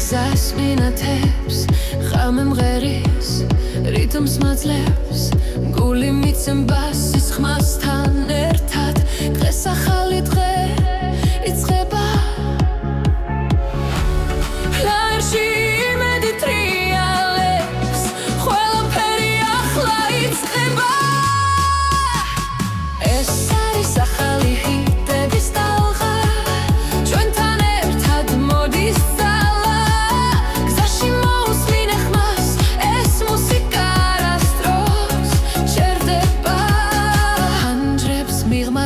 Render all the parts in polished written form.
გზას მინათებს ხამე მღერის რიტმს მაძლევს გული მიცემბას სისხმასთან ერთად დღეს ახალი დღე იწყება ლაერში იმედი ტრიალებს ყველაფერი ახლა იწყება ეს არის ახალი ჰიტების ტალღა ჩვენთან ერთად მოდის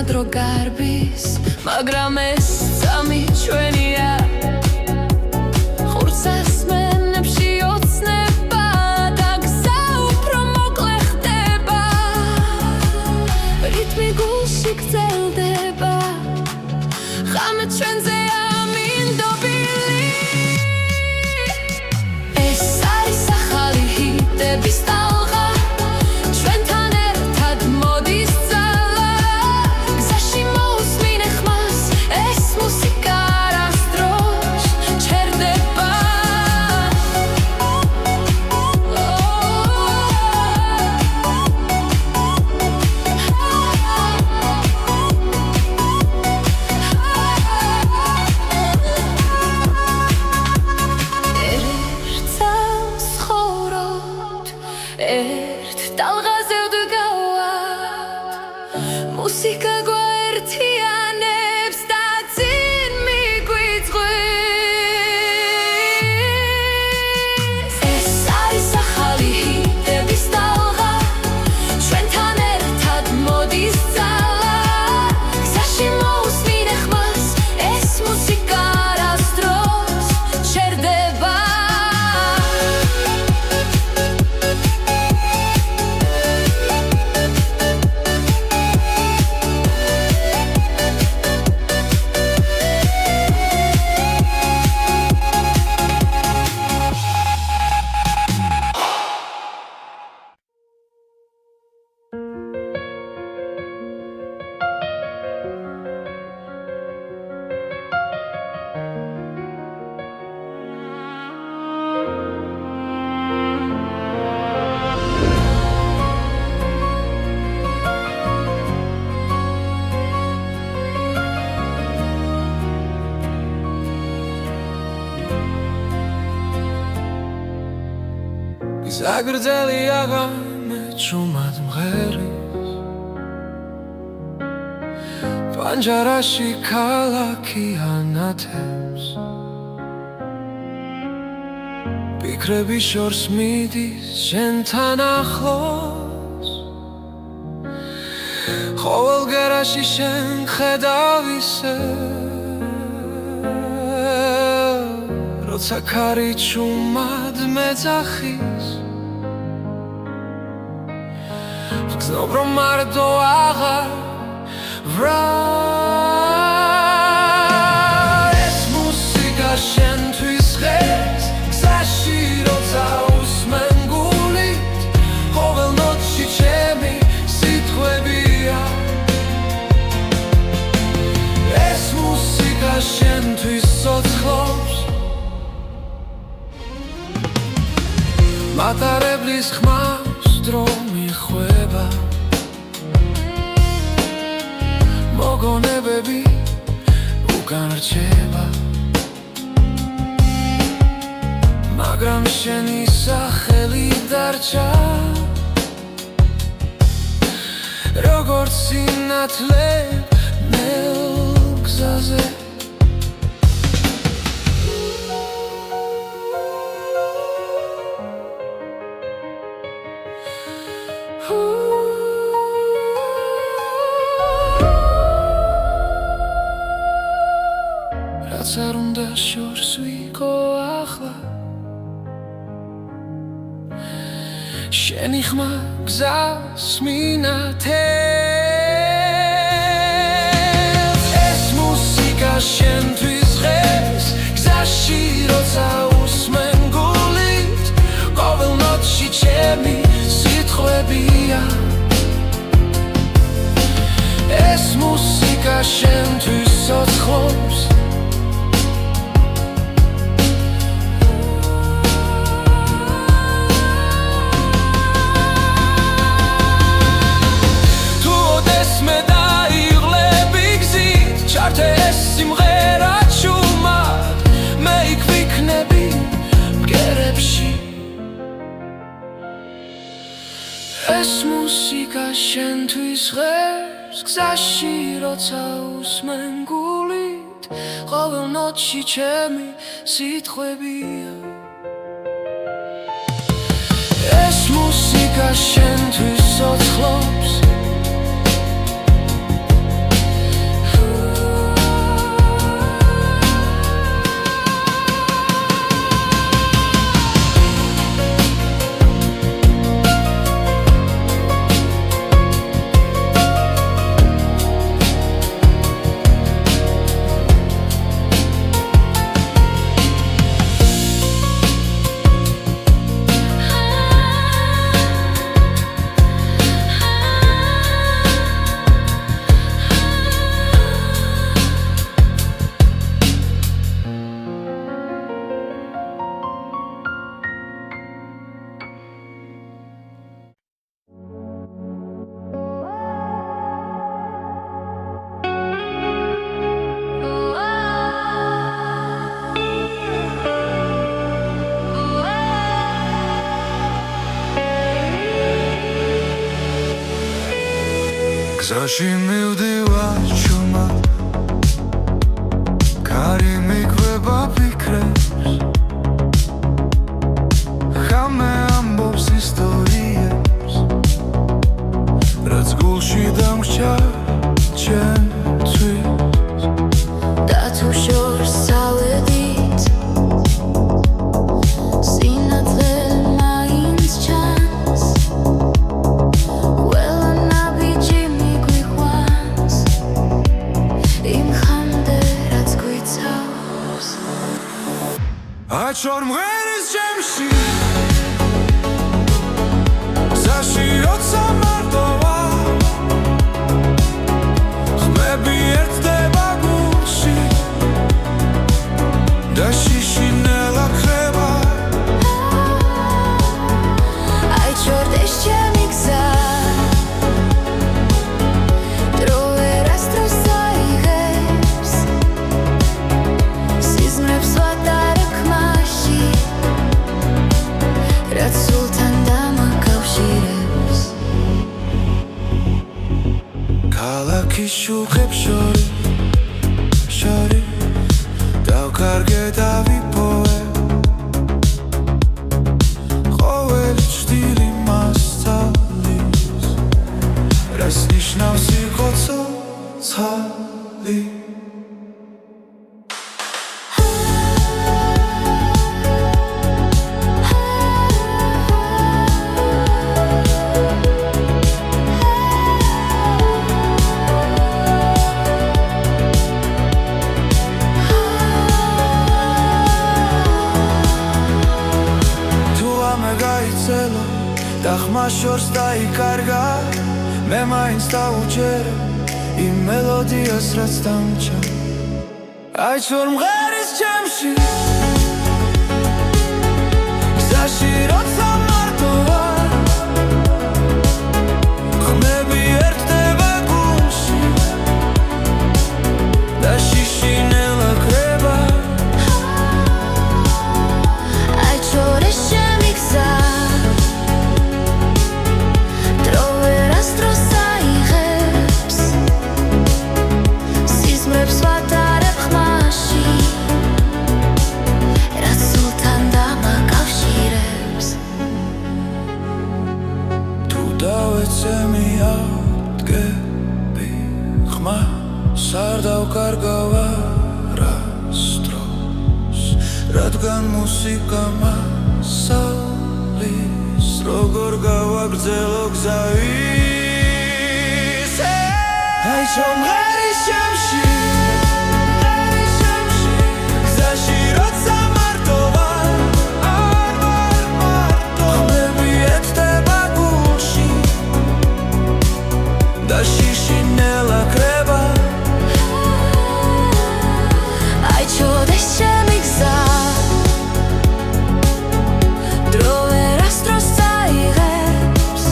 დრო გარბის მაგრამ ეს წამი ჩვენია ხურცას მენებში ოცნება და გზა უფრო მოკლე ხდება რიტმი გულში გრძელდება ხამე ჩვენზეა მინდობილი ეს არის ახალი ჰიტების ტალღა ჩვენთან ერთად მოდის ერთ ტალღაზე ვდგავართ მუსიკა გვაერთიანებს და წინ მიგვიწვევს ეს არის ახალი ჰიტების ტალღა ჩვენთან ერთად მოდის ძალა გზაში მოусმინე ხმას ეს მუსიკა არასდროს ჩერდება ზაგრძელი აღამე ჩუმად მღერის პანჯარაში ქალაქი ანათებს ფიქრები შორს მიდის შენთან ახლოს ყოველ გერაში შენ ხედავ ისე როცა ქარი ჩუმად მეძახის ვგზნობ რომ მარტო აღარ ვრა ეს მუსიკა შენთვის ხეს გზაში როცა უსმენ გულით ყოველ ნოტში ჩემი სიტყვებია ეს მუსიკა შენთვის ცოცხლობს მატარებლის ხმას დრო მიხვება მოგონებები უკან რჩება მაგრამ შენი სახელი დარჩა როგორც სინათლე ნელ გზაზე რაც არ უნდა შორს ვიყო ახლა შენი ხმა გზას მინათებს ეს მუსიკა შენთვის ღეს გზაში როცა უსმენ გულით ყოველ ნოტში ჩემი სიტყვებია ეს მუსიკა შენთვის ცოცხლობს ეს მუსიკა შენთვის ღერს გზაში როცა უსმენ გულით ყოველ ნოტში ჩემი სიტყვებია ეს მუსიკა შენთვის ცოცხლობს გზაში მივდივარ ჩუმად კარი მიგვება ფიქრებს ხამე ამბობს ისტორიებს რაც გულში დამრჩა ჩემთვის და თუ შორს ავედით სინათლე მაინც ჩანს აჩვარ მღერის ჩემში გზაში როცა მარტო ვარ ხმები ერთდება გულში და შიშინელა ხება აჩვარ ეს ჩემი გზა დრო ვერასდროს აიღებს სიზმრებს ვატარებ ხმაში რაც სულთან დამაკავშირებს ქალაქის შუქებს შორის დავკარგე და ვიპოვე ყოველი ჭრილი მასწავლის რას ნიშნავს იყო ცოცხალი და ხმა შორს დაიკარგა მე მაინც დავუჯერე იმ მელოდიას რაც დამჭა აჩვარ მღერის ჩემში გზაში როცა მარტო ვარ ხმები ერთდება გულში და შიშინელა ხება აჩვარ ეს ჩემი გზა რადგან მუსიკა მასალის როგორ გავაგრძელო გზა ისე აი შომღერი შემში გზაში როცა მარტო ვარ არ ვარ მარტო ხმები ეთდება გულში და შიში ნელა კრება აი ჩოდეს ჩემი გზა დრო ვერასდროს წაიღებს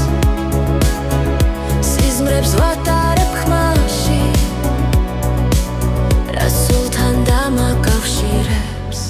სიზმრებს ვატარებ ხმაში რა სულთან დამაკავშირებს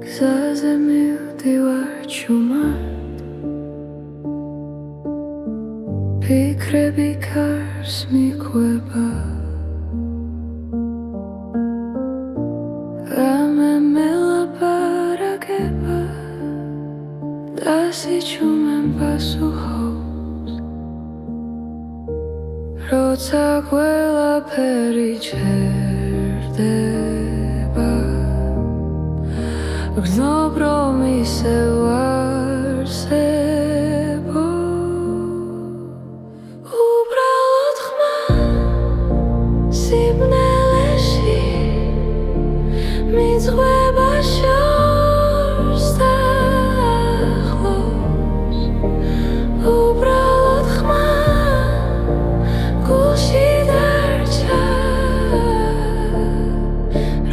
გზაზე მივდივარ ჩუმად ფიქრები კარს მიყვება რამე მელაპარაკება და სიჩუმემ პასუხობს როცა ყველაფერი ჩერდება გრძნობ რომ ისე ვარსებო უბრალოდ ხმა სიბნელეში მიძღვება შორს და ახლოს უბრალოდ ხმა გულში დარჩა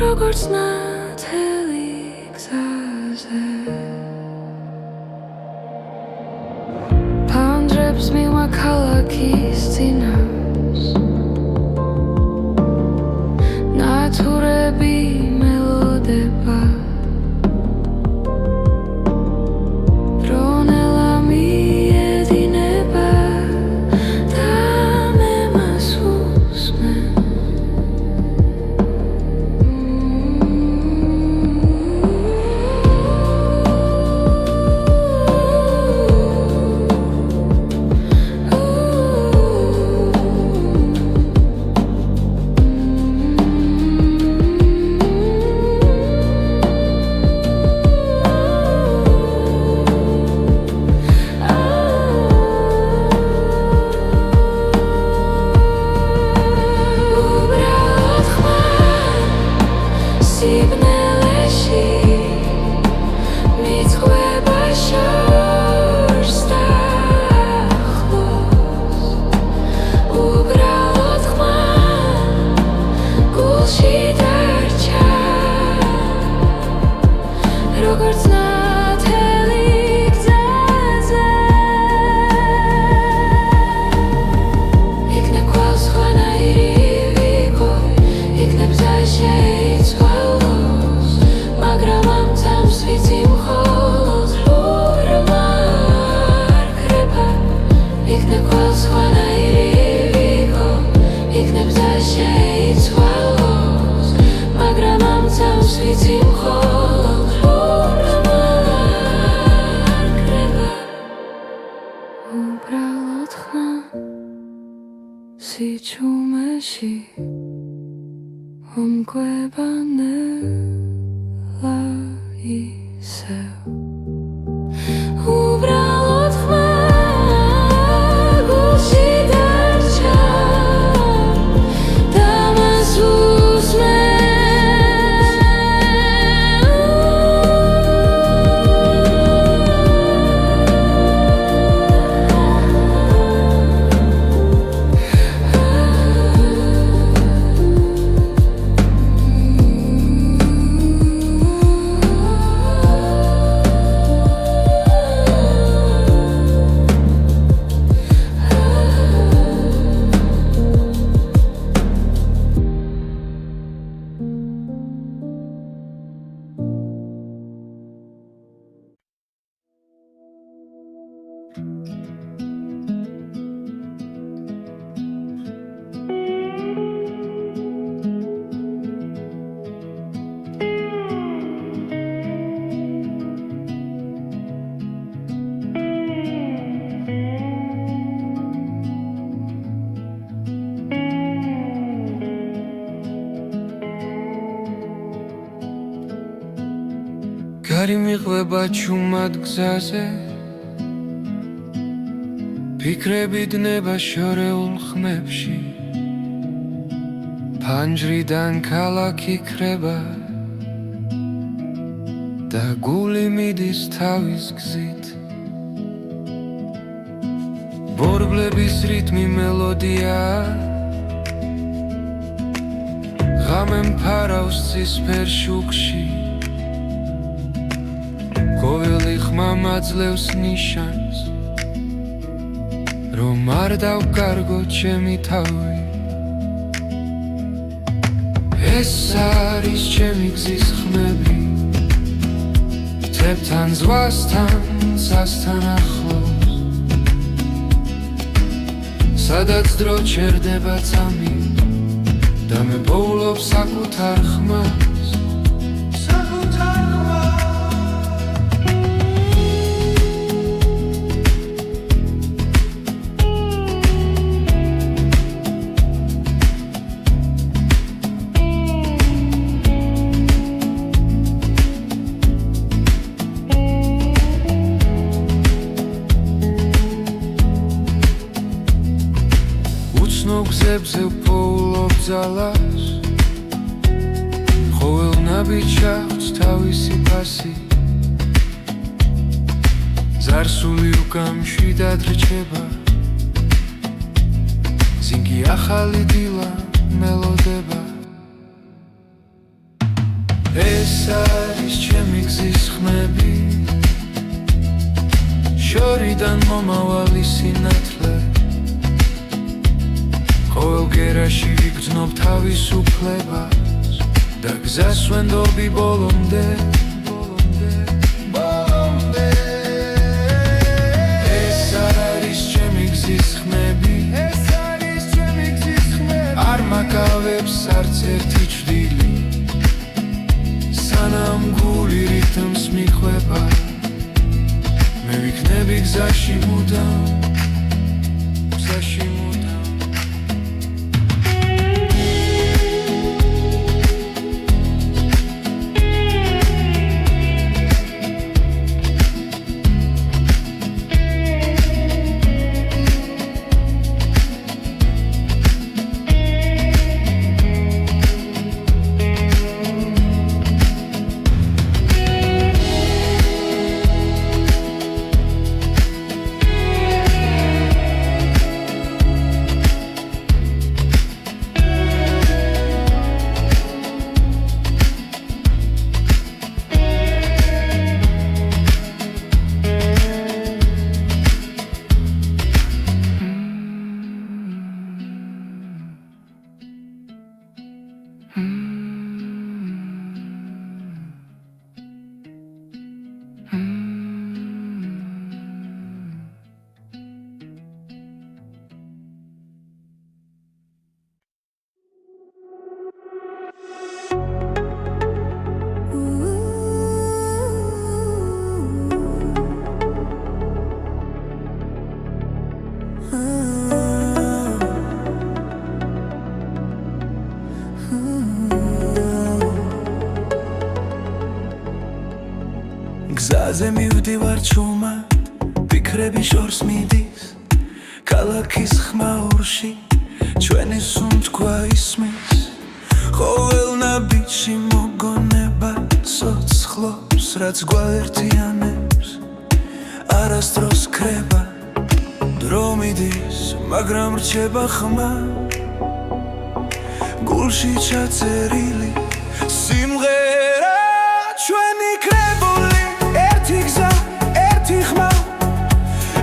როგორც ნათელი ფანჯრებს მივა ქალაქის წინავს ნათურები მელოდება დრონელა მიედინება და მე მას უსმენ სიჩუმეში ომკვება ნელა ისევ უბრალოდ ხმა გულში დარჩა და მას უსმენ გარი მიყვება ჩუმად გზაზე ფიქრები დნება შორეულ ხმებში ფანჯრიდან ქალაქი ქრება და გული მიდის თავის გზით ბორბლების რიტმი მელოდია ღამე მფარავს ცისფერ შუქში ყოველი ხმა მაძლევს ნიშანს რომ არ დავკარგო ჩემი თავი ეს არის ჩემი გზის ხმები თებთან ზღვასთან სასთან ახლოს სადაც დრო ჩერდება წამი და მე პოულობ საკუთარ ხმას გზებზე ვპოულობ ძალას ყოველ ნაბიჯს აქვს თავისი ფასი ზარსული უკამშვიდად რჩება ზინგი ახალი დილა მელოდება ეს არის ჩემი გზის ხმები შორიდან მომავალი სინათლე ყოველ გერაში ვიგრძნობ თავისუფლებას და გზას ვენდობი ბოლომდე ეს არის ჩემი გზის ხმები არ მაკავებს არც ერთი ჭრილი სანამ გული რითმს მიხვება მე ვიქნები გზაში მუდამ გზაზე მივდივარ ჩუმად ფიქრები შორს მიდის ქალაქის ხმაურში ჩვენი სუნთქვა ისმის ყოველ ნაბიჯში მოგონება სოცხლობს რაც გვაერთიანებს არასდროს ქრება დრო მიდის მაგრამ რჩება ხმა გულში ჩაწერილი სიმღერა ჩვენი კრებული ერთი გზა ერთი ხმა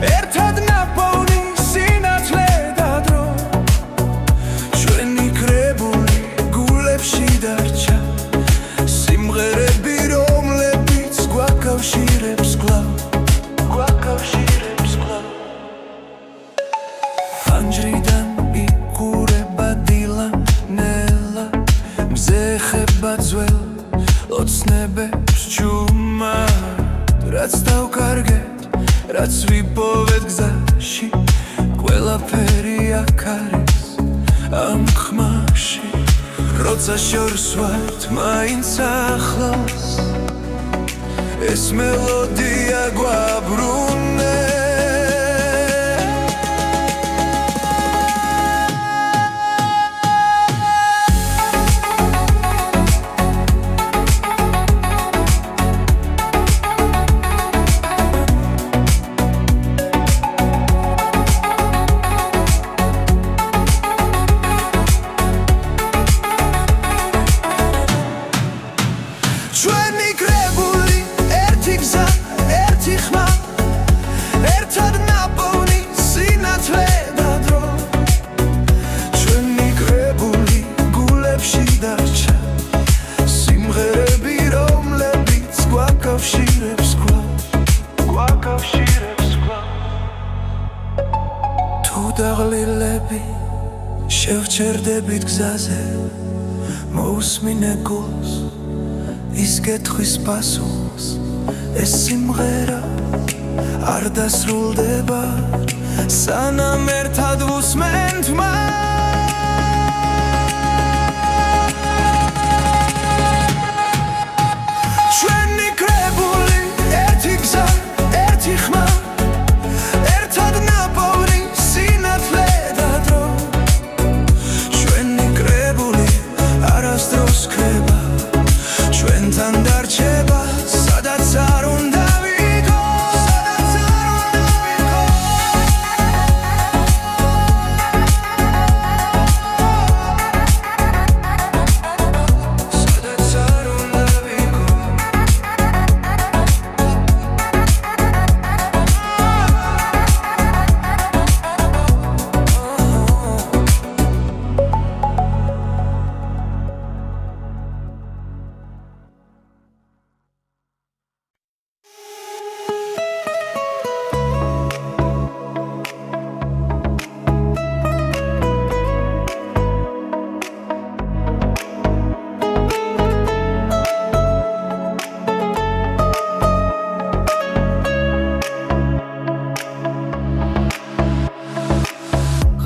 ერთად ნაპოვნი სინათლე და დრო ჩვენი კრებული გულებში დარჩა სიმღერები რომლებიც გვაკავშირებს კლავ რაც ვიპოვეთ გზაში ყველაფერი აქ არის ამ ხმაში როცა შორს ვართ მაინც ახლოს ეს მელოდია გვაბრუნე ჩვენი კრებული ერთი გზა ერთი ხმა ერთად ნაპოვნი სინათლე და დრო ჩვენი კრებული გულებში დარჩა სიმღერები რომლებიც გვაკავშირებს თუ დაღლილები შევჩერდებით გზაზე მოусმინე გულს ის კითხვის პასუხს ეს სიმღერა არ დასრულდება სანამ ერთად ვუსმენთ ჩვენი კრებული ერთი გზა ერთი ხმა ერთად ნაპოვნი სინათლე და დრო ჩვენი კრებული არასდროს ქრება ჩვენთან დარჩება სადაც არ უნდა ვიყო სადაც არ უნდა ვიყო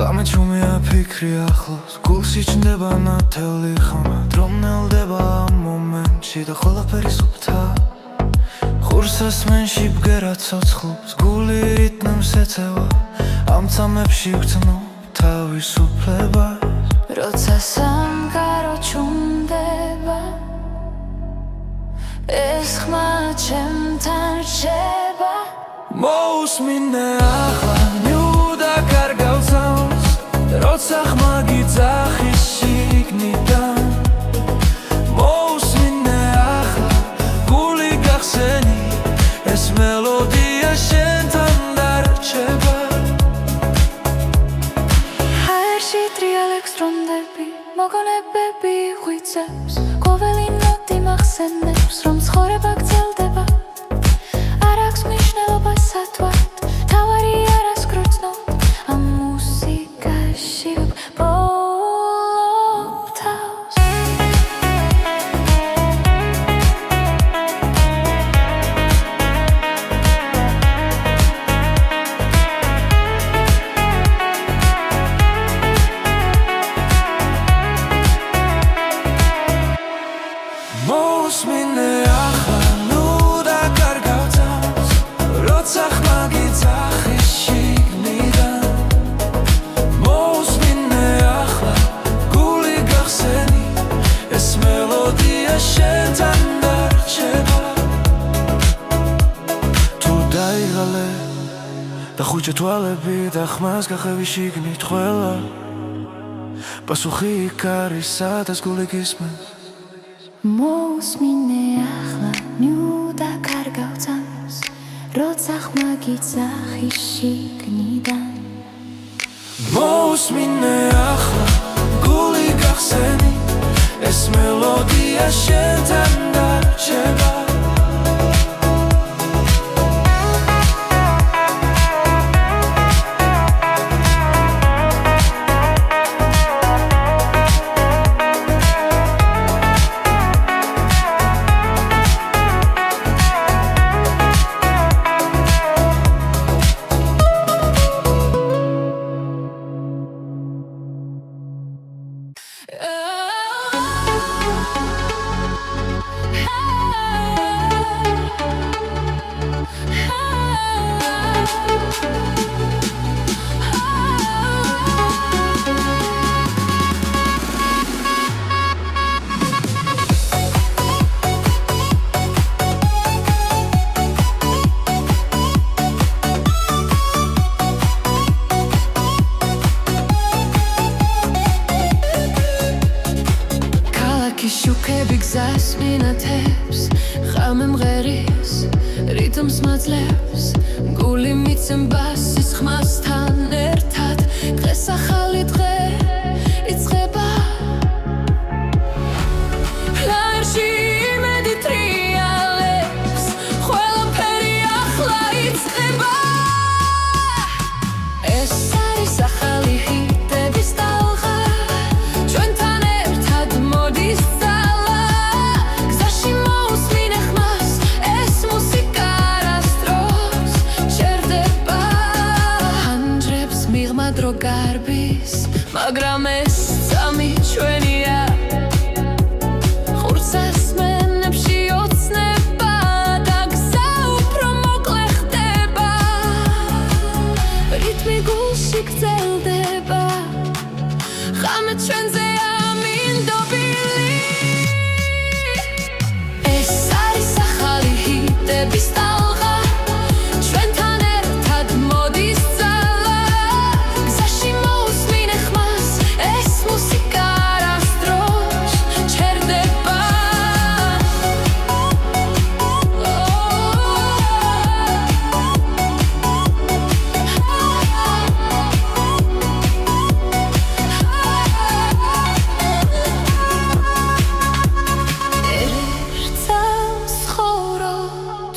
ღამე ჩუმია ფიქრი ახლოს გულში ჩნდება ნათელი ხმა დრო მნელდება ამ მომენტში და ყველაფერი სუფთა ხურსას მენში ბგერა ცოცხლობს გული რიტმს ეწევა ამ წამებში ვგრძნო თავისუფლებას როცა სამყარო ჩუმდება ეს ხმა ჩემთან რჩება მოусმინე ახლა ნიუდა კარგავსავს როცა ხმა გიძახის შიგნიდან მოусმინე ახლა გული გახსენი ეს მელოდია შენთან დარჩება ჰაერში ტრიალებს დრონდები მოგონებები ღვიძლებს ყოველი ნოტი მახსენებს რომ ცხოვრება გრძელდება არ აქვს მნიშვნელობა სათვალთ თავარი არას გრძნობ ამ მუსიკაში ვბოლობ თავს მოусმინე ახლა ნუდა კარგავსავს როცა ხმა გიძახის შიგნიდან მოусმინე ახლა გული გახსენი ეს მელოდია შენთან დარჩება თუ დაიღალე და ხუჭი თვალები და ხმას გახევი შიგნით ყველა პასუხი იქ არის სადაც გული გისმენს მოусმინე ახლა ნიუდა კარგავსავს როცა ხმა გიძახის შიგნიდან მოусმინე ახლა გული გახსენი ეს მელოდია შენთან დარჩება წმინათებს ხამე მღერის რიტმს მაძლევს გული მიცემ ბასის ხმასთან ერთად დღეს ახალი დღე იწყება ლაერში იმედი ტრიალებს ყველაფერი ახლა იწყება ეს არის ახალი ჰიტების ტალღა ჩვენთან ერთად მოდის ძალა გზაში მოусმინე ხმას ეს მუსიკა არასდროს ჩერდება ჰანჯრებს მიღმა დრო გარბის მაგრამ ეს წამი ჩვენია ხურს ასმენებში ოცნება და გზა უფრო მოკლე ხდება რიტმი გულში გრძელდება ხამე ჩვენზე ამინდობილი ეს არის ახალი ჰიტების ტალღა ჩვენთან ერთად მოდის ძალა გზაში მოусმინე ხმას ეს მუსიკა არასდროს ჩერდება ერთს ხოროთ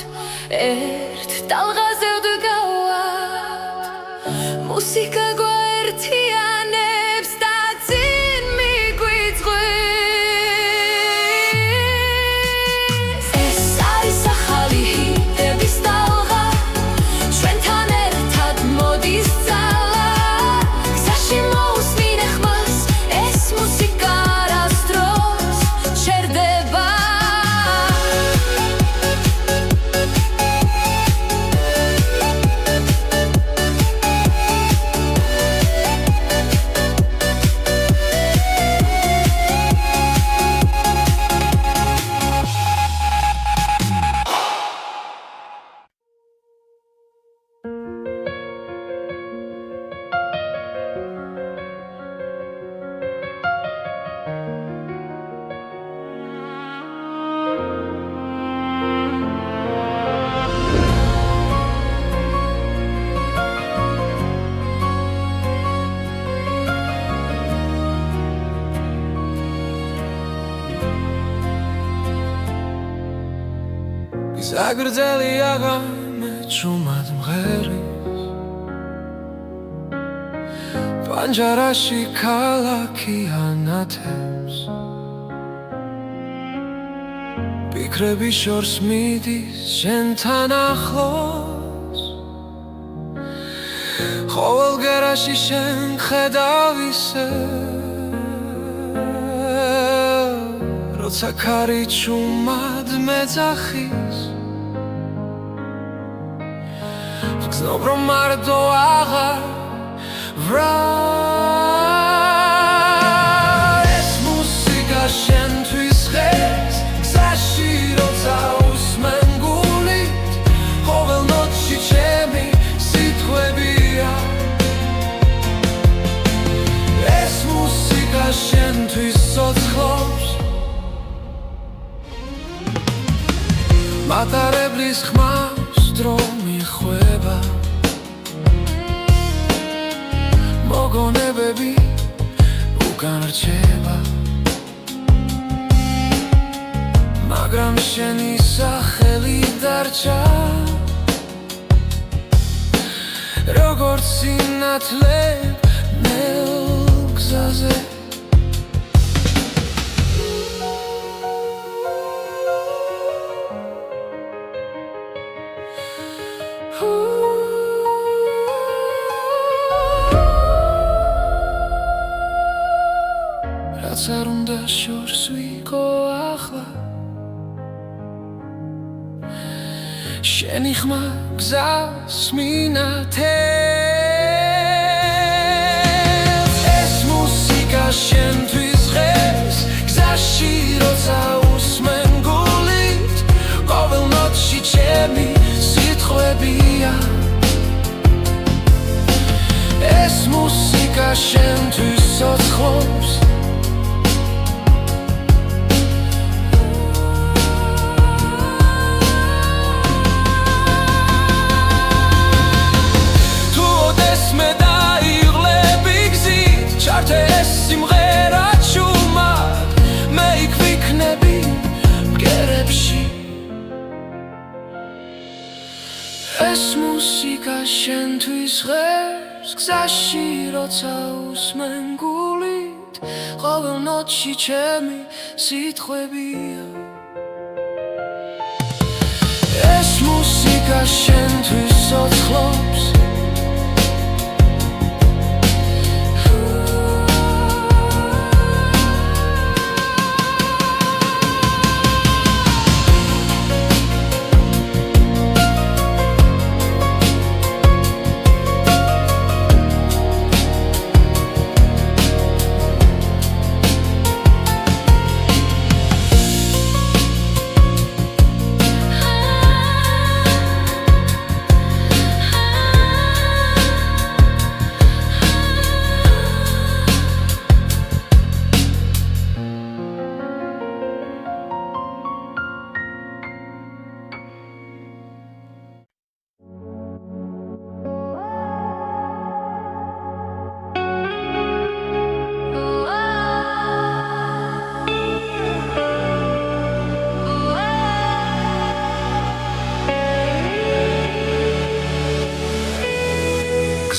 ერთ ტალღაზე ვდგავართ მუსიკა გვაერთიანებს და წინ მიგვიწვევს ეს არის ახალი ჰიტების ტალღა ჩვენთან ერთად მოდის ძალა გზაში მოусმინე ხმას ეს მუსიკა არასდროს ჩერდება გზაგრძელი აღამე ჭუმად მღერის პანჯარაში ქალაქი ანათებს ფიქრები შორს მიდის შენთან ახლოს ყოველ გერაში შენ ხედავ ისე როცა ქარი ჭუმად მეძახის გრძნობ რომ მარტო აღარ ვრა ეს მუსიკა შენთვის ხეს გზაში როცა უსმენ გულით ყოველ ნოტში ჩემი სიტყვებია ეს მუსიკა შენთვის ცოცხლობს მატარებლის ხმას დრო მიხვება მოგონებები უკან რჩება მაგრამ შენი სახელი დარჩა როგორც სინათლე ნელ გზაზე რაც არ უნდა შორს ვიყო ახლა შენი ხმა გზას მინათებს ეს მუსიკა შენთვის ხეს გზაში როცა უსმენ გულით ყოველ ნოტში ჩემი სიტყვებია ეს მუსიკა შენთვის ცოცხლობს ეს მუსიკა შენთვის ღერს გზაში როცა უსმენ გულით ყოველ ნოტში ჩემი სიტყვებია ეს მუსიკა შენთვის ცოცხლობს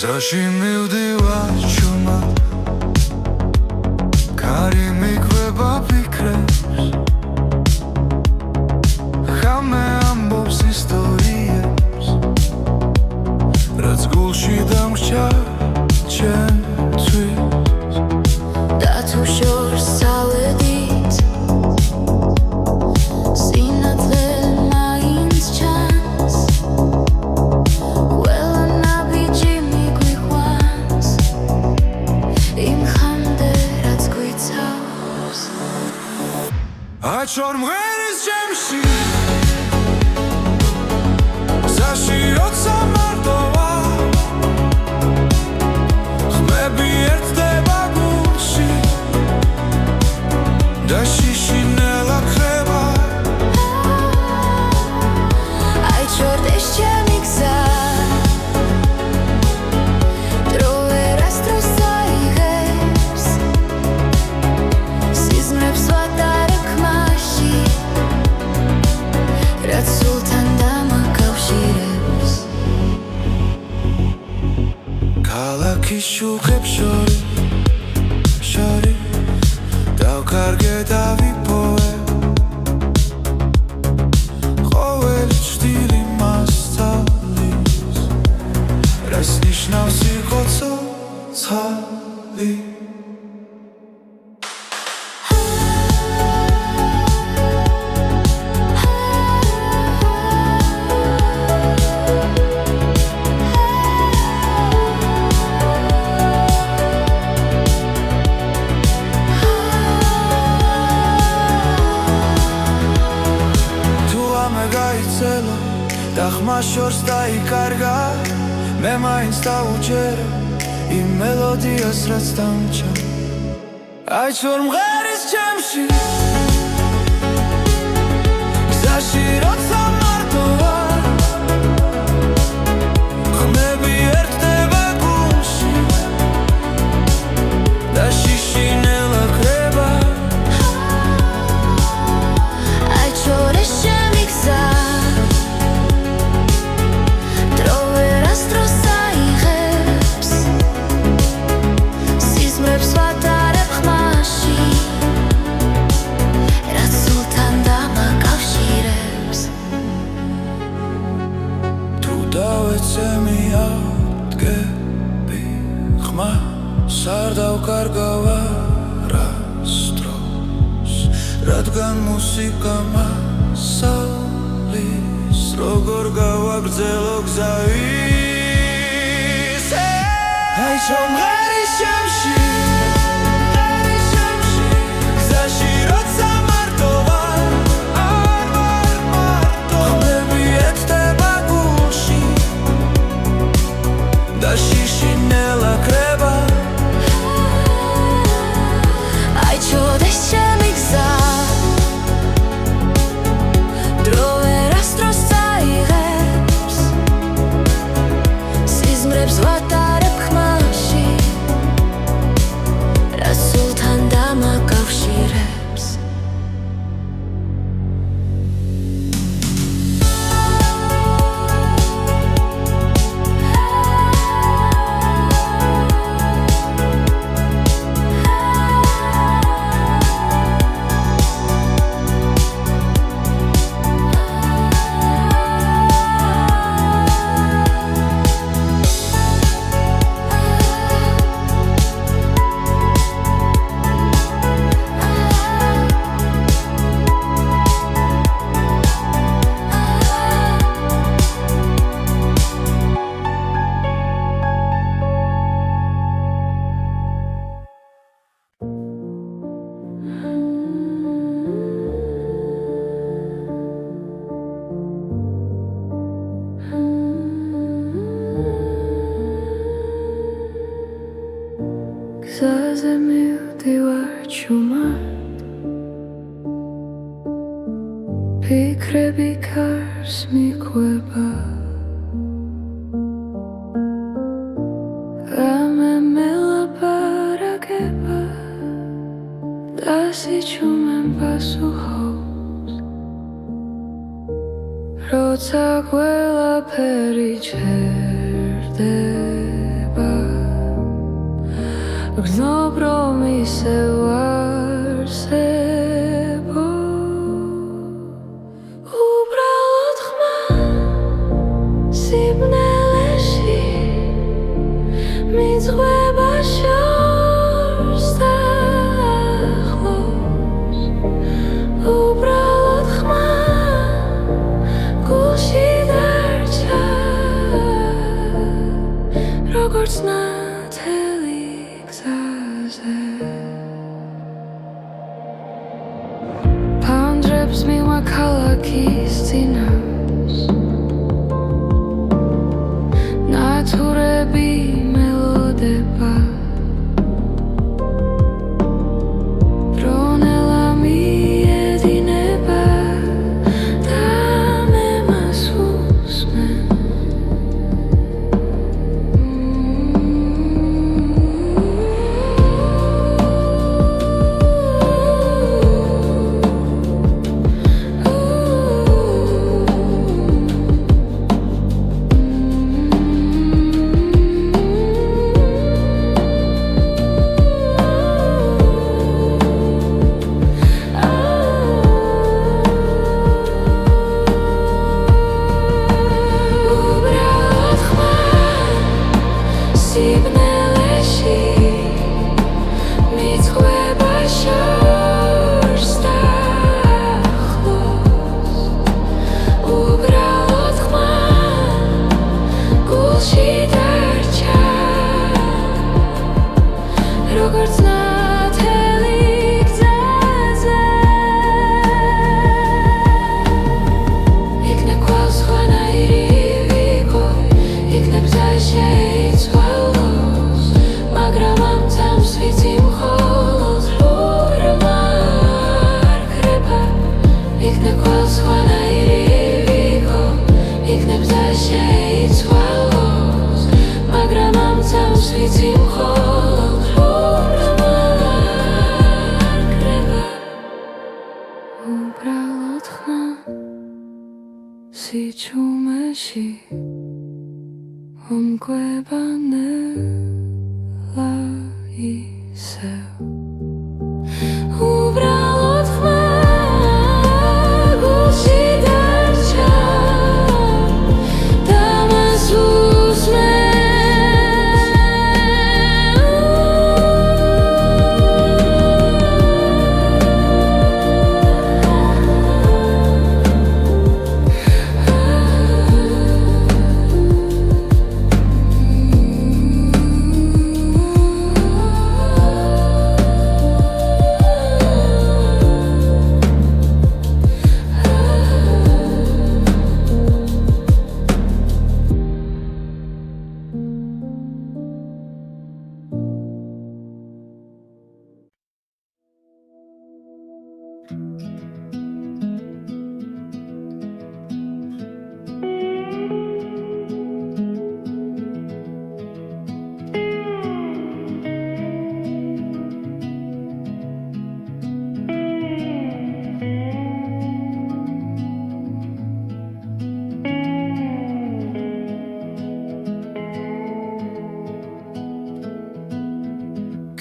გზაში მივდივარ ჩუმად კარი მიკვება ფიქრებს ხამე ამბობს ისტორიებს რაც გულში დამრჩა ჩემთვის და თუ შორს წავედით სინათლე მაინც ჩანს აჩორ მღერის ჩემში გზაში როცა მარტო ვარ ხმები ერთდება გულში და შიშინელა ქრება აჩორ ეს ჩემი გზა დრო ვერასდროს აიღებს სიზმრებს ვატარებ რაც სულთან დამაკავშირებს ქალაქის შუქებს შორის დავკარგე და ვიპოვე ყოველი ჭრილი მასწავლის რას ნიშნავს იყო ცოცხალი და ხმა შორს დაიკარგა მე მაინც დავუჯერე იმ მელოდიას რაც დამჭა აჩორ მღერის ჩემში გზაში როცა მარტო ვარ ხმები ერთდება გულში და შიშინელა ქრება აჩორ ეს ჩემი გზა არ დავკარგავ არასდროს რადგან მუსიკა მასალის როგორ გავაგრძელო გზა ისე აჩორ მღერის ჩემში გზაში როცა მარტო ვარ არ ვარ მარტო ხმები ერთდება გულში და შიშინელა ქრება აჩორ ეს ჩემი გზა დრო ვერასდროს აიღებს სიზმრებს ვატარებ ხმაში სიჩუმემ პასუხობს, როცა ყველაფერი ჩერდება, გრძნობ რომ ისევ არსებო. უბრალოდ ხმა სიბნელეში მიძღვება შორს და ახლოს. უბრალოდ ხმა გულში დარჩა, როგორც ნათელი გზაზე. ფანჯრებს მივა ქალაქის წინავს, ნათურები მელოდება, ბრონელა მიედინება და მე მას უსმენ. უბრალოდ ხმა სიბნელეში მიძღვება შორს და ახლოს. უბრალოდ ხმა გულში დარჩა, როგორც ნათელი გზაზე. იქნებ ყველს ხვანაირი ვიყო, იქნებ გზა შეიცვალოს, მაგრამ ამ წამს ვიცი მხოლოდ ურმა არ ქრება. იქნებ ყველს ხვანაირი ვიყო, იქნებ გზა შეიცვალოს, მაგრამ ამ წამს ვიცი მხოლოდ ურმა არ ქრება. უბრალოდ ხმა სიჩუმეში ომკვება ნელა ისევ. უბრალოდ ხმა გულში დარჩა და მას უსმენ.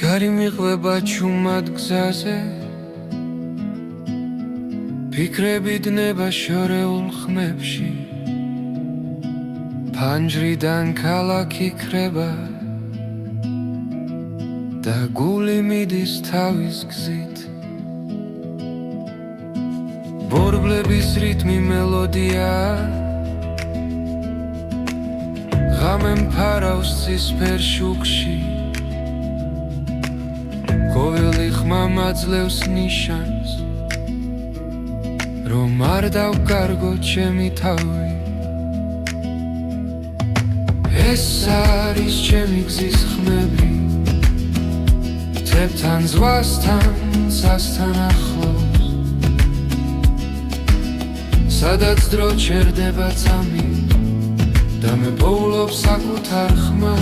გარი მიყვება ჩუმად გზაზე, ფიქრები დნება შორეულ ხმებში, ფანჯრიდან ქალაქი ქრება და გული მიდის თავის გზით. ბორბლების რიტმი მელოდია, ღამე მფარავს ცისფერ შუქში, ყოველი ხმა მაძლევს ნიშანს, რომ არ დავკარგო ჩემი თავი. ეს არის ჩემი გზის ხმები, მთებთან, ზღვასთან, ცასთან ახლოს, სადაც დრო ჩერდება წამი და მე პოულობ საკუთარ ხმას.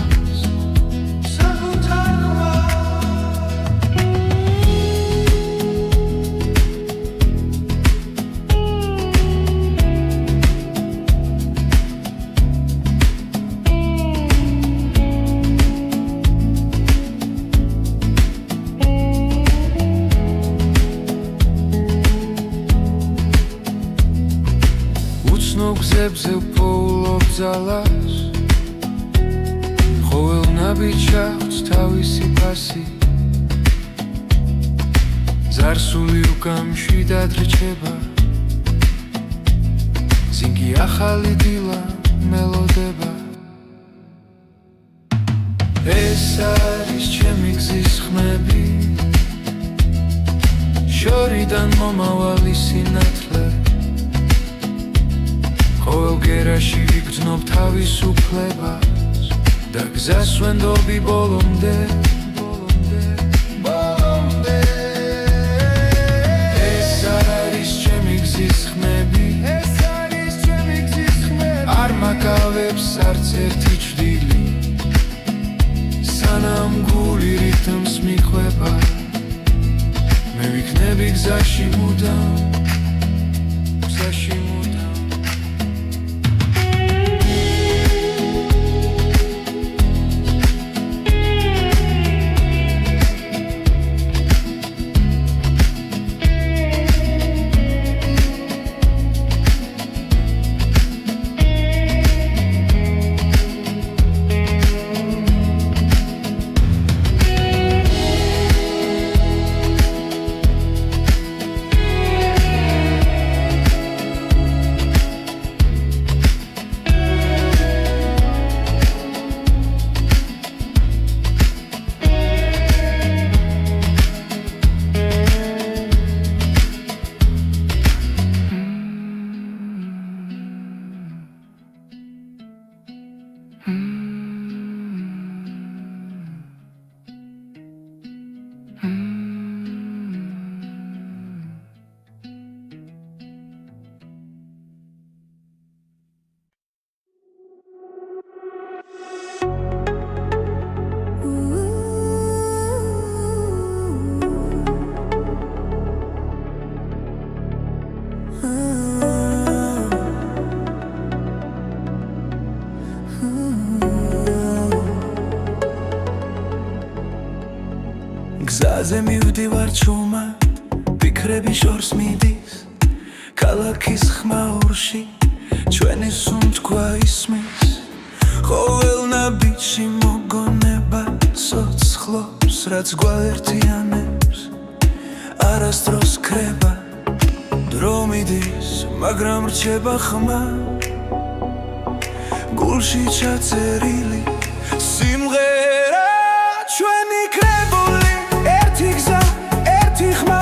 მიწებზე ვფოულობ ძალას ყოველ ნაბიჯს აქვს თავისი ფასი ზარსული უკამში დადრჩება ზინგი ახალი დილა მელოდება ეს არის ჩემი გზის ხმები შორიდან მომავალი სინათლე ყოველ გერაში ვიგრძნობ თავისუფლებას და გზას ვენდობი ბოლომდე ეს არის ჩემი გზის ხმები არ მაკავებს არც ერთი ჭრილი სანამ გული რითმს მიყვება მე ვიქნები გზაში მუდამ გზაზე მივდივარ ჩუმად ფიქრები შორს მიდის ქალაქის ხმაურში ჩვენი სუნთქვა ისმის ყოველ ნაბიჯში მოგონება სოცხლობს რაც გვაერთიანებს არასდროს ქრება დრო მიდის მაგრამ რჩება ხმა გულში ჩაწერილი სიმღერა ჩვენი კრებული ერთი გზა, ერთი ხმა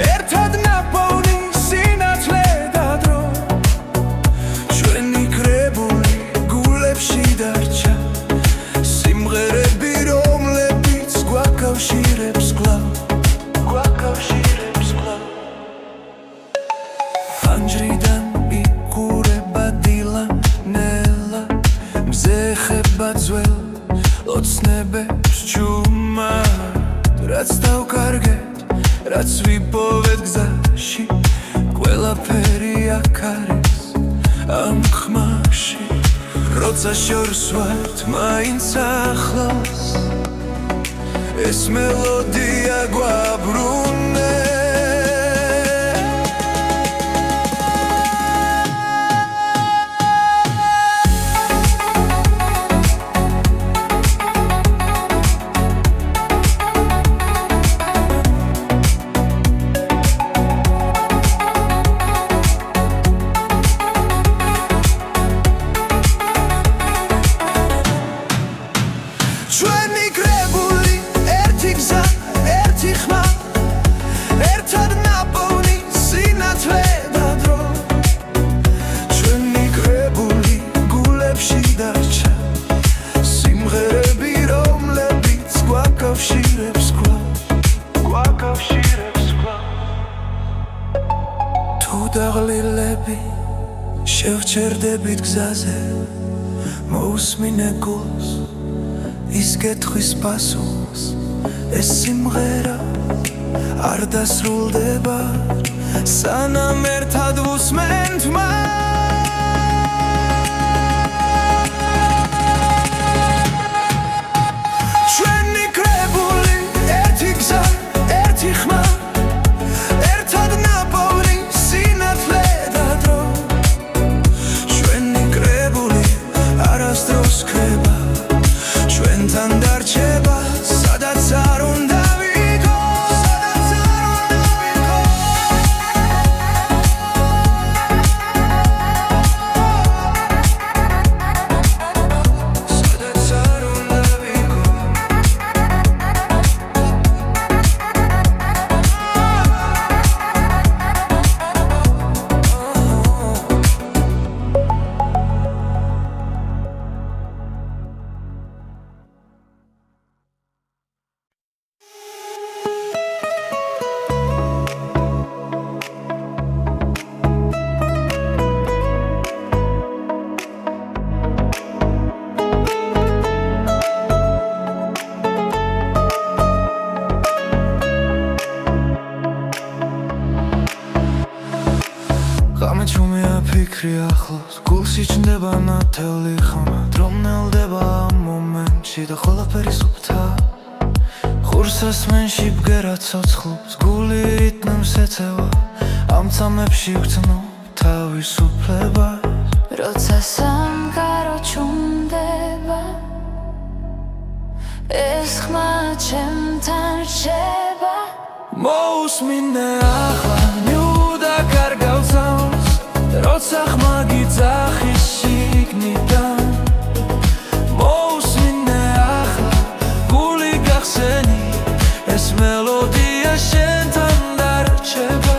ერთად ნაპოვნი სინათლე და დრო ჩვენი კრებული გულებში დარჩა სიმღერები რომლებიც გვაკავშირებს კვლავ ფანჯრიდან იკურება დილა ნელა მზე ხება ძველ ოცნებებს ჩუმად რაც დავკარგეთ, რაც ვიპოვეთ გზაში ყველაფერი აქ არის ამ ხმაში როცა შორს ვართ მაინც ახლოს ეს მელოდია გვაბრუნებს ჩვენი კრებული ერთი გზა, ერთი ხმა ერთად ნაპოვნი სინათლე და დრო ჩვენი კრებული გულებში დარჩა სიმღერები რომლებიც გვაკავშირებს კვლავ თუ დაღლილები შევჩერდებით გზაზე მოусმინე გულს ის კითხვის პასუხს ეს სიმღერა არ დასრულდება სანამ ერთად ვუსმენთ ჩვენი კრებული ერთი გზა, ერთი ხმა ერთად ნაპოვნი სინათლე და დრო გავს ქება ჩვენთან დარჩება სადაც არ უნდა ვიყო სადაც არ უნდა ვიყო ღამე ჩუმია ფიქრი ახლოს გულში ჩნდება ნათელი ხმა დრო მნელდება ამ მომენტში და ყველაფერი სუფთა ხურსას მენში ბგერა ცოცხლობს გული რიტმს ეწევა ამ წამებში ვგრძნობ თავისუფლებას როცა სამყარო ჩუმდება ეს ხმა ჩემთან რჩება მოусმინე ახლა ნიუდა კარგავსავს როცა ხმა გიძახის შიგნიდან მოусმინე ახლა გული გახსენი ეს მელოდია შენთან დარჩება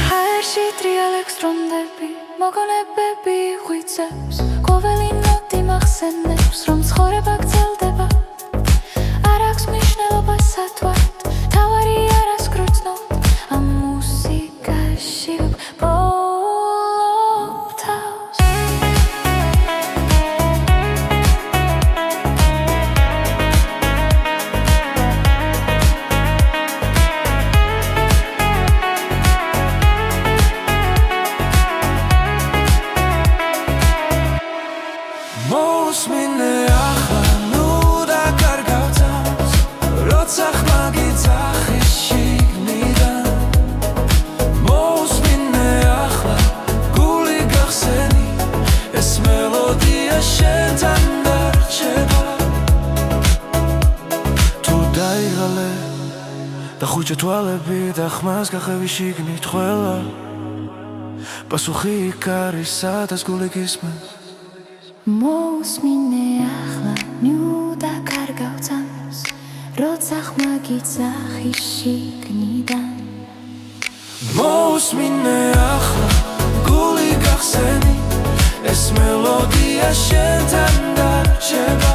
ჰაერში ტრიალებს დრონდები მოგონებები ღვიძლებს ყოველი ნოტი მახსენებს რომ ცხოვრება გრძელდება არ აქვს მნიშვნელობა სათვალთ თავარი არას გრძნობ ამ მუსიკაში ვბოლობ თავს მოусმინე ახლა ნუდა კარგავსავს როცა ხმა გიძახის შიგნიდან მოусმინე ახლა გული გახსენი ეს მელოდია შენთან დარჩება თუ დაიღალე და ხუჭა თვალები და ხმას გახევი შიგნით ყველა პასუხი იქ არის სადაც გული გისმენს მოусმინე ახლა ნიუდა კარგავსავს როცა ხმა გიძახის შიგნიდან მოусმინე ახლა გული გახსენი ეს მელოდია შენთან დარჩება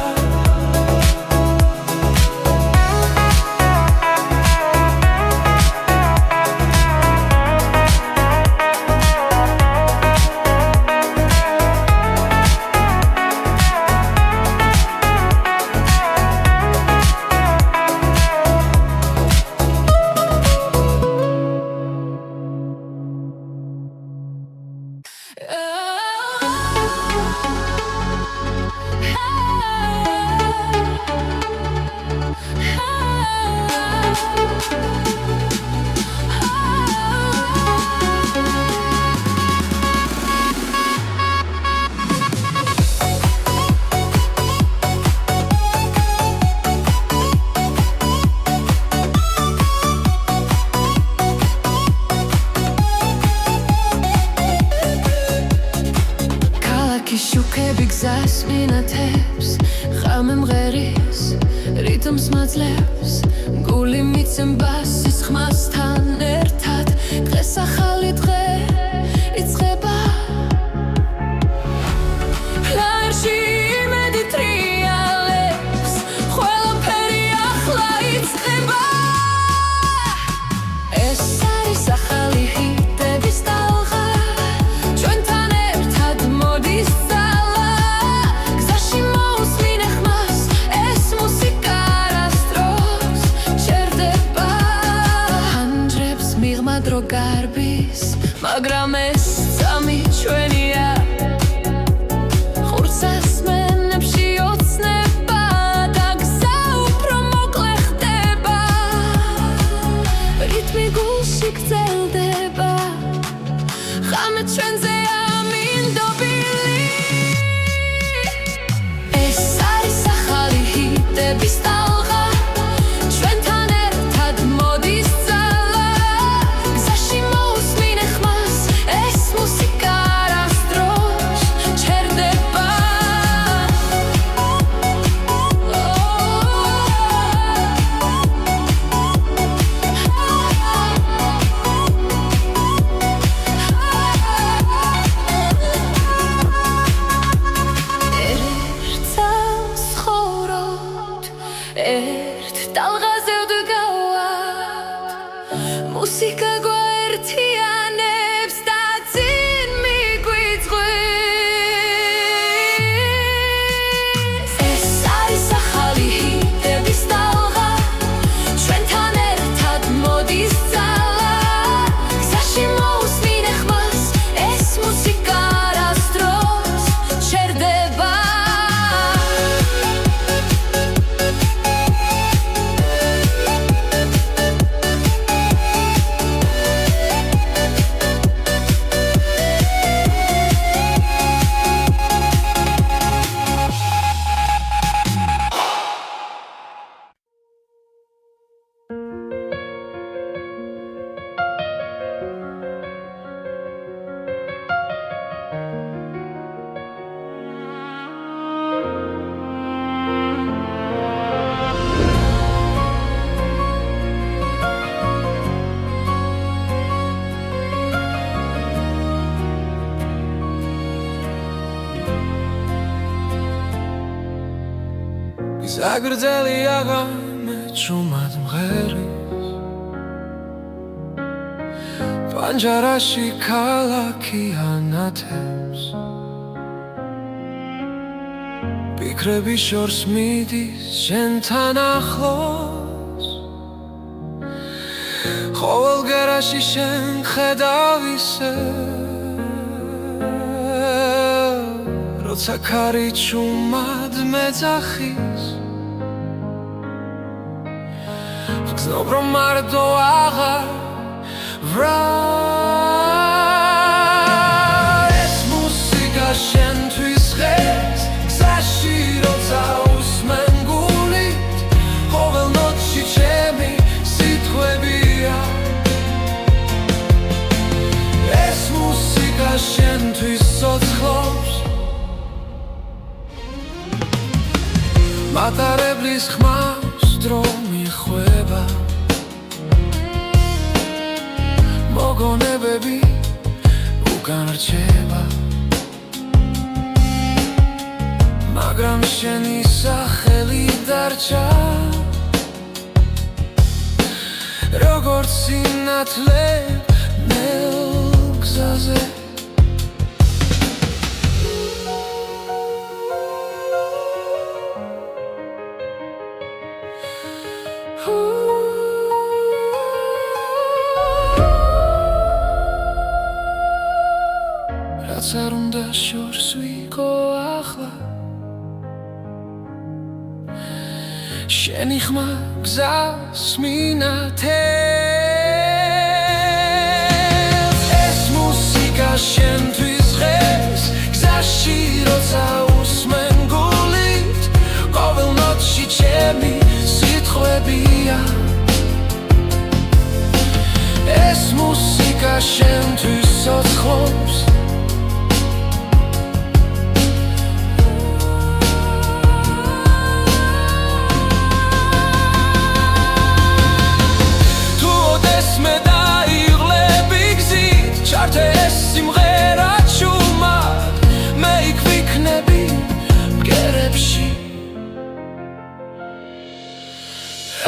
შუქები გზას მინათებს ხამე მღერის რიტმს მაძლევს გული მიცემბას ის ხმასთან ერთად დღეს ახალი დღე იწყება ჰაერში იმედი ტრიალებს ყველაფერი ახლა იწყება ეს არის ახალი ჰიტების ტალღა ჩვენთან ერთად მოდის დრო გარბის მაგრამ ეს წამი ჩვენია ხურსას მენებში ოცნება და გზა უფრო მოკლე ხდება რიტმი გულში გრძელდება ხამე ჩვენზე ამინდობილი ზაგრძელი აღამე ჭუმად მღერის პანჯარაში ქალაქი ანათებს ფიქრები შორს მიდის შენთან ახლოს ყოველ გერაში შენ ხედავ ისე როცა ქარი ჭუმად მეძახის ვგზნობ რომ მარტო აღარ ეს მუსიკა შენთვის ღერს გზაში როცა უსმენ გულით ყოველ ნოტში ჩემი სიტყვებია ეს მუსიკა შენთვის ცოცხლობს მატარებლის ხმავს დრო მიხვება მოგონებები უკან რჩება მაგრამ შენი სახელი დარჩა როგორც სინათლე ნელ გზაზე რაც არ უნდა შორს ვიყო ახლა შენი ხმა გზას მინათებს ეს მუსიკა შენთვის ღერს გზაში როცა უსმენ გულით ყოველ ნოტში ჩემი სიტყვებია ეს მუსიკა შენთვის ცოცხლობს ჩართე ეს სიმღერა ჭუმად მე იქ ვიქნები ბგერებში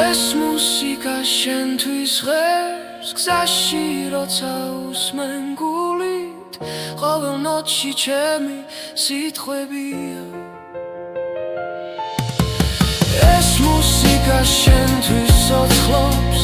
ეს მუსიკა შენთვის ღერს გზაში როცა უსმენ გულით ყოველ ნოტში ჩემი სიტყვებია ეს მუსიკა შენთვის ცოცხლობს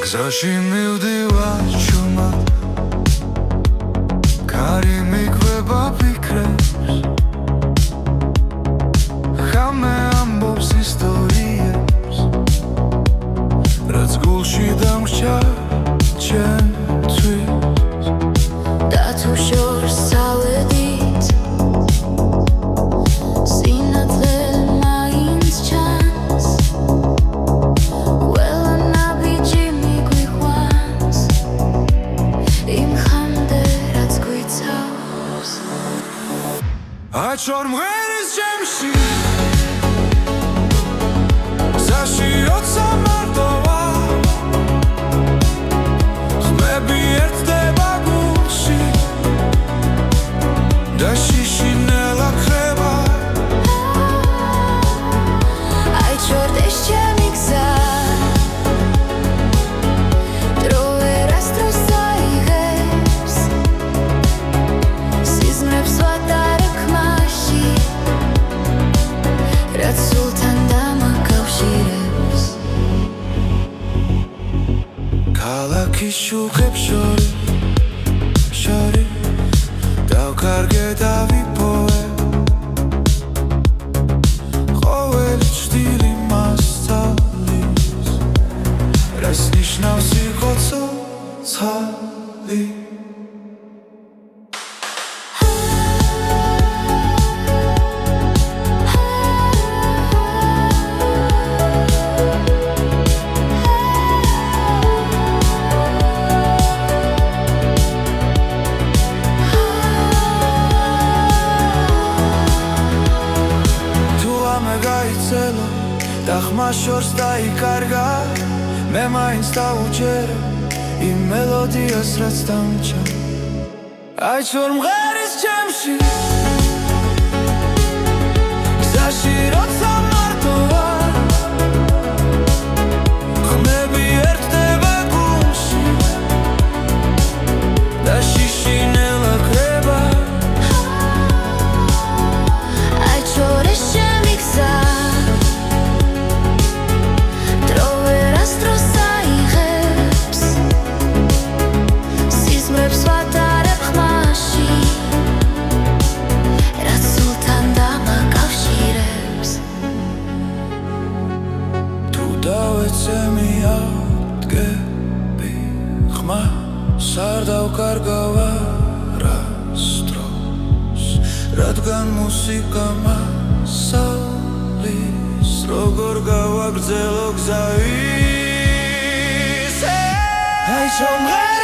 გზაში მივდივარ ჭუმად ქარი მიგვება ფიქრებს ხამე ამბობს ისტორიებს რაც გულში დამრჩა ჩემთვის და თუ შორს წავედით სინათლე მაინც ჩანს აჩორ მღერის ჩემში გზაში როცა მარტო ვარ ხმები ერთდება გულში და შიში ნელა ხება აჩორ ეს ჩემი გზა დრო ვერასდროს წაიღებს სიზმრებს ვატარებ რაც სულთან გზის შუქებს შორის დავკარგე და ვიპოვე ყოველი ჭრილი მასწავლის რას ნიშნავს იყო ცოცხალი და ხმა შორს დაიკარგა მე მაინც დავუჯერე იმ მელოდიას რაც დამჭა აი ჩორ მღერის ჩემში გზაში როცა მარტო ვარ ხმები ერთდება გულში და შიშინელა კრება აი ჩორ ეს ჩემი გზა არ დავკარგავ არასდროს რადგან მუსიკა მასალის როგორ გავაგრძელო გზა ისე აი ჩომღე